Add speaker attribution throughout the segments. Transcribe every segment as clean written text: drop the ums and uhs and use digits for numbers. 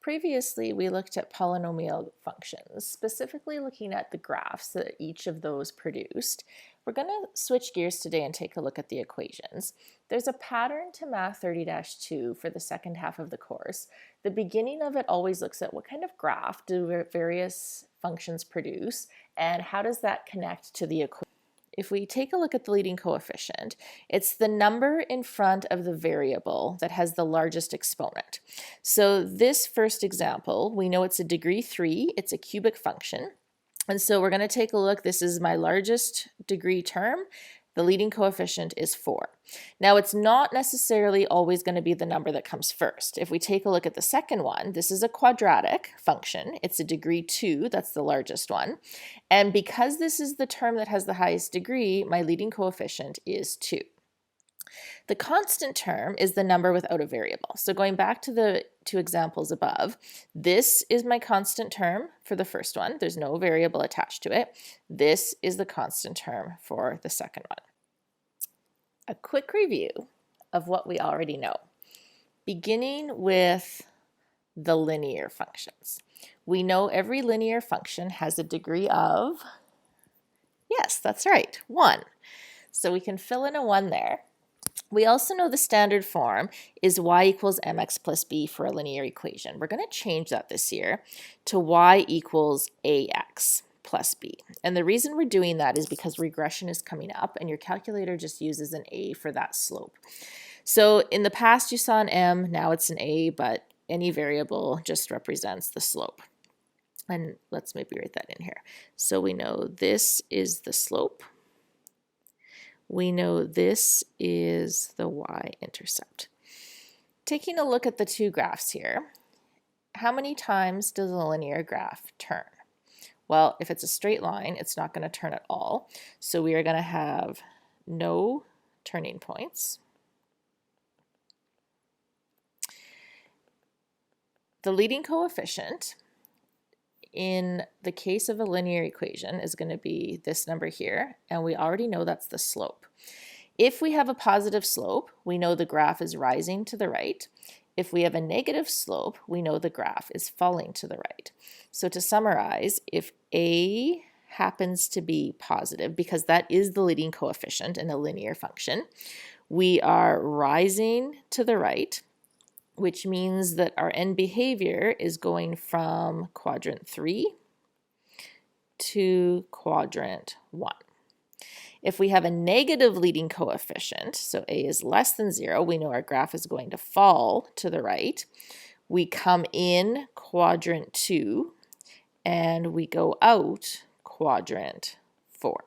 Speaker 1: Previously, we looked at polynomial functions, specifically looking at the graphs that each of those produced. We're going to switch gears today and take a look at the equations. There's a pattern to Math 30-2 for the second half of the course. The beginning of it always looks at what kind of graph do various functions produce, and how does that connect to the equation. If we take a look at the leading coefficient, it's the number in front of the variable that has the largest exponent. So this first example, we know it's a degree 3, it's a cubic function. And so we're going to take a look. This is my largest degree term. The leading coefficient is 4. Now, it's not necessarily always going to be the number that comes first. If we take a look at the second one, this is a quadratic function. It's a degree 2, that's the largest one. And because this is the term that has the highest degree, my leading coefficient is 2. The constant term is the number without a variable. So going back to the two examples above, this is my constant term for the first one. There's no variable attached to it. This is the constant term for the second one. A quick review of what we already know, beginning with the linear functions. We know every linear function has a degree of, yes, that's right, 1. So we can fill in a 1 there. We also know the standard form is y equals mx plus b for a linear equation. We're going to change that this year to y equals ax plus b. And the reason we're doing that is because regression is coming up and your calculator just uses an a for that slope. So in the past you saw an m, now it's an a, but any variable just represents the slope. And let's maybe write that in here. So we know this is the slope. We know this is the y-intercept. Taking a look at the two graphs here, how many times does a linear graph turn? Well, if it's a straight line, it's not going to turn at all. So we are going to have no turning points. The leading coefficient in the case of a linear equation is going to be this number here, and we already know that's the slope. If we have a positive slope, we know the graph is rising to the right. If we have a negative slope, we know the graph is falling to the right. So to summarize, if a happens to be positive, because that is the leading coefficient in a linear function, we are rising to the right, which means that our end behavior is going from quadrant 3 to quadrant 1. If we have a negative leading coefficient, so a is less than 0, we know our graph is going to fall to the right. We come in quadrant 2 and we go out quadrant 4.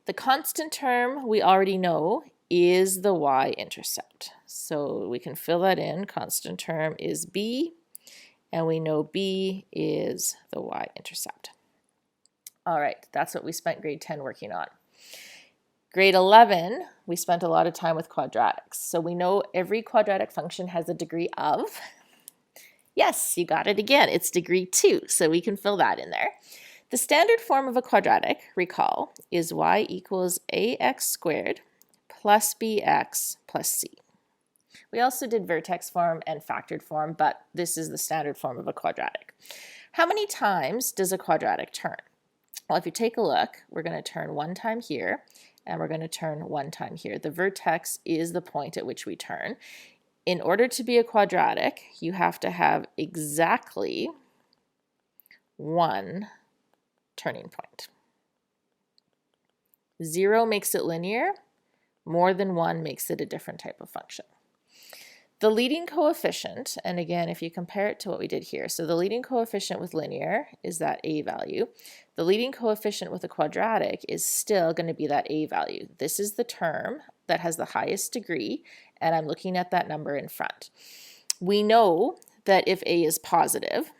Speaker 1: The constant term we already know is the y-intercept. So we can fill that in. Constant term is b, and we know b is the y-intercept. All right, that's what we spent grade 10 working on. Grade 11, we spent a lot of time with quadratics. So we know every quadratic function has a degree of, yes, you got it again, it's degree 2, so we can fill that in there. The standard form of a quadratic, recall, is y equals ax squared plus bx plus c. We also did vertex form and factored form, but this is the standard form of a quadratic. How many times does a quadratic turn? Well, if you take a look, we're going to turn 1 time here, and we're going to turn 1 time here. The vertex is the point at which we turn. In order to be a quadratic, you have to have exactly 1 turning point. 0 makes it linear. More than 1 makes it a different type of function. The leading coefficient, and again, if you compare it to what we did here, so the leading coefficient with linear is that a value. The leading coefficient with a quadratic is still going to be that a value. This is the term that has the highest degree, and I'm looking at that number in front. We know that if a is positive,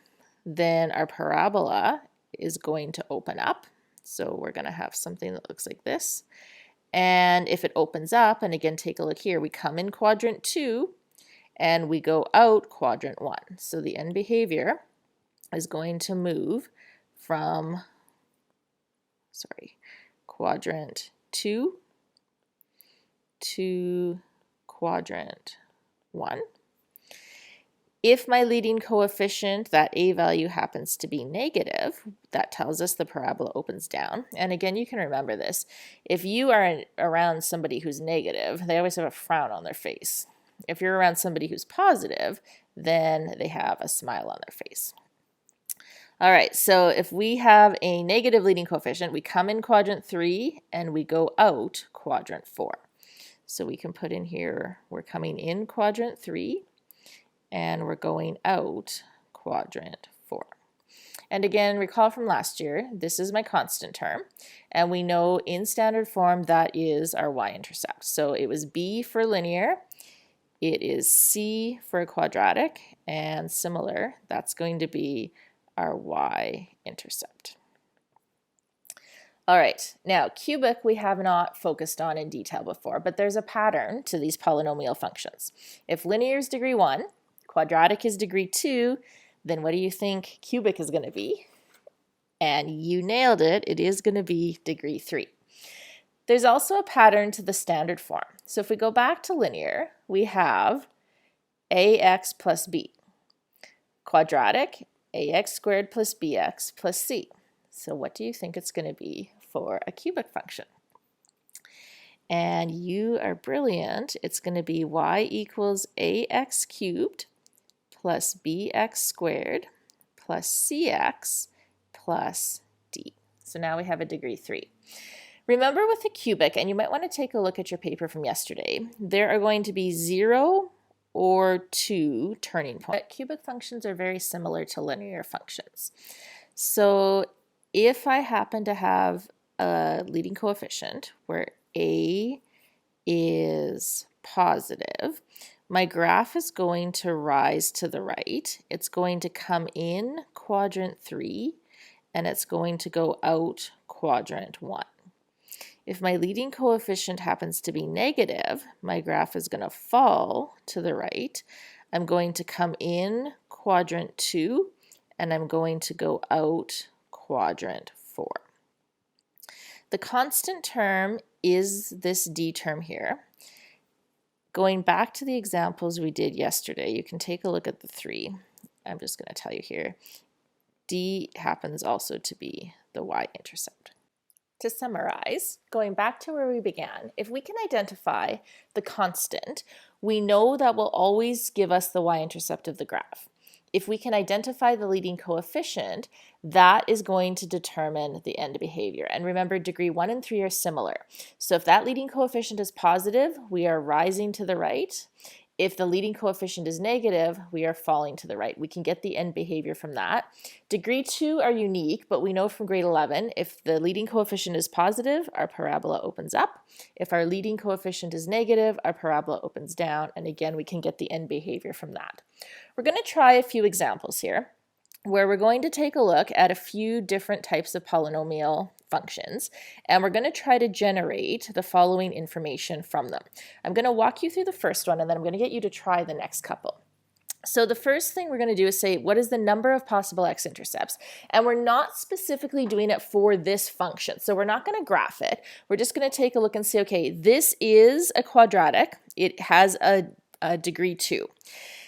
Speaker 1: then our parabola is going to open up. So we're going to have something that looks like this. And if it opens up, and again, take a look here, we come in quadrant 2 and we go out quadrant 1. So the end behavior is going to move from, quadrant 2 to quadrant 1. If my leading coefficient, that a value, happens to be negative, that tells us the parabola opens down. And again, you can remember this. If you are around somebody who's negative, they always have a frown on their face. If you're around somebody who's positive, then they have a smile on their face. All right, so if we have a negative leading coefficient, we come in quadrant 3 and we go out quadrant 4. So we can put in here, we're coming in quadrant 3 and we're going out quadrant 4. And again, recall from last year, this is my constant term, and we know in standard form that is our y-intercept. So it was b for linear, it is c for a quadratic, and similar, that's going to be our y-intercept. All right, now cubic we have not focused on in detail before, but there's a pattern to these polynomial functions. If linear is degree 1, quadratic is degree 2, then what do you think cubic is going to be? And you nailed it, it is going to be degree 3. There's also a pattern to the standard form. So if we go back to linear, we have ax plus b. Quadratic, ax squared plus bx plus c. So what do you think it's going to be for a cubic function? And you are brilliant. It's going to be y equals ax cubed plus bx squared plus cx plus d. So now we have a degree 3. Remember with the cubic, and you might want to take a look at your paper from yesterday, there are going to be 0 or 2 turning points. Cubic functions are very similar to linear functions. So if I happen to have a leading coefficient where a is positive, my graph is going to rise to the right. It's going to come in quadrant 3 and it's going to go out quadrant 1. If my leading coefficient happens to be negative, my graph is going to fall to the right. I'm going to come in quadrant 2 and I'm going to go out quadrant 4. The constant term is this d term here. Going back to the examples we did yesterday, you can take a look at the 3. I'm just going to tell you here. D happens also to be the y-intercept. To summarize, going back to where we began, if we can identify the constant, we know that will always give us the y-intercept of the graph. If we can identify the leading coefficient, that is going to determine the end behavior. And remember, degree 1 and 3 are similar. So if that leading coefficient is positive, we are rising to the right. If the leading coefficient is negative, we are falling to the right. We can get the end behavior from that. Degree 2 are unique, but we know from grade 11, if the leading coefficient is positive, our parabola opens up. If our leading coefficient is negative, our parabola opens down. And again, we can get the end behavior from that. We're going to try a few examples here where we're going to take a look at a few different types of polynomial functions, and we're going to try to generate the following information from them. I'm going to walk you through the first one, and then I'm going to get you to try the next couple. So the first thing we're going to do is say, what is the number of possible x-intercepts? And we're not specifically doing it for this function. So we're not going to graph it. We're just going to take a look and say, okay, this is a quadratic. It has a degree 2.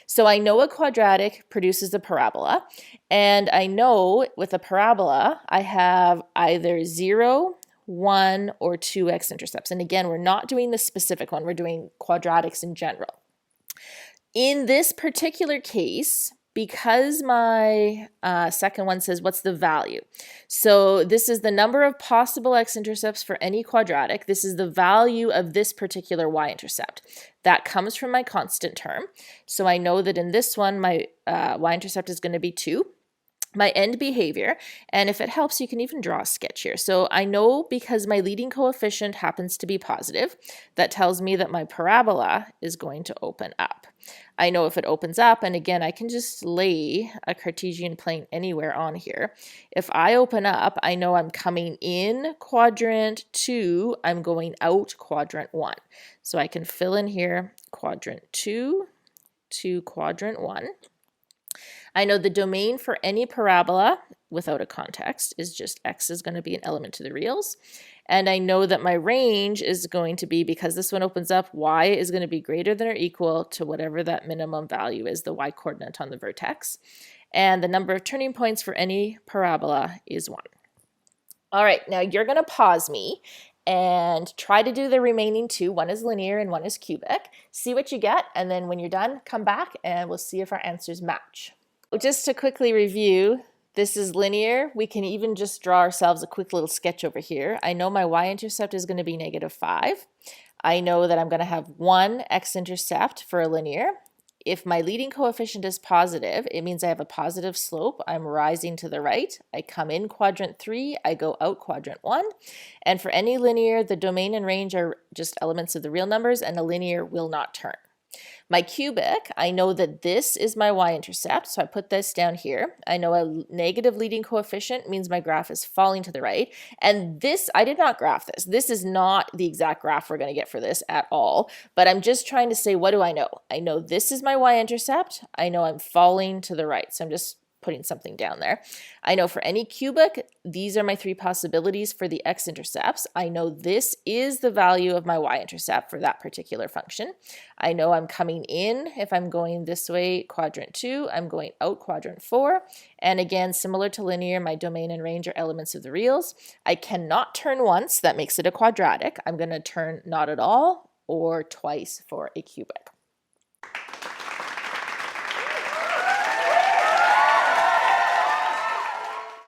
Speaker 1: So I know a quadratic produces a parabola, and I know with a parabola, I have either 0, 1, or 2 x-intercepts. And again, we're not doing the specific one, we're doing quadratics in general. In this particular case, because my second one says what's the value. So this is the number of possible x-intercepts for any quadratic. This is the value of this particular y-intercept. That comes from my constant term. So I know that in this one, my y-intercept is going to be 2. My end behavior, and if it helps, you can even draw a sketch here. So I know because my leading coefficient happens to be positive, that tells me that my parabola is going to open up. I know if it opens up, and again, I can just lay a Cartesian plane anywhere on here. If I open up, I know I'm coming in quadrant 2, I'm going out quadrant 1. So I can fill in here quadrant 2 to quadrant 1. I know the domain for any parabola without a context is just x is going to be an element to the reals. And I know that my range is going to be, because this one opens up, y is going to be greater than or equal to whatever that minimum value is, the y coordinate on the vertex. And the number of turning points for any parabola is 1. All right, now you're going to pause me and try to do the remaining two. One is linear and one is cubic. See what you get, and then when you're done, come back and we'll see if our answers match. Just to quickly review, this is linear. We can even just draw ourselves a quick little sketch over here. I know my y-intercept is going to be -5. I know that I'm going to have one x-intercept for a linear. If my leading coefficient is positive, it means I have a positive slope. I'm rising to the right. I come in quadrant 3, I go out quadrant 1. And for any linear, the domain and range are just elements of the real numbers, and a linear will not turn. My cubic, I know that this is my y-intercept, so I put this down here. I know a negative leading coefficient means my graph is falling to the right. And this, I did not graph this. This is not the exact graph we're going to get for this at all, but I'm just trying to say, what do I know? I know this is my y-intercept. I know I'm falling to the right, so I'm just putting something down there. I know for any cubic, these are my three possibilities for the x-intercepts. I know this is the value of my y-intercept for that particular function. I know I'm coming in, if I'm going this way, quadrant 2, I'm going out quadrant 4. And again, similar to linear, my domain and range are elements of the reals. I cannot turn once, that makes it a quadratic. I'm going to turn not at all or twice for a cubic.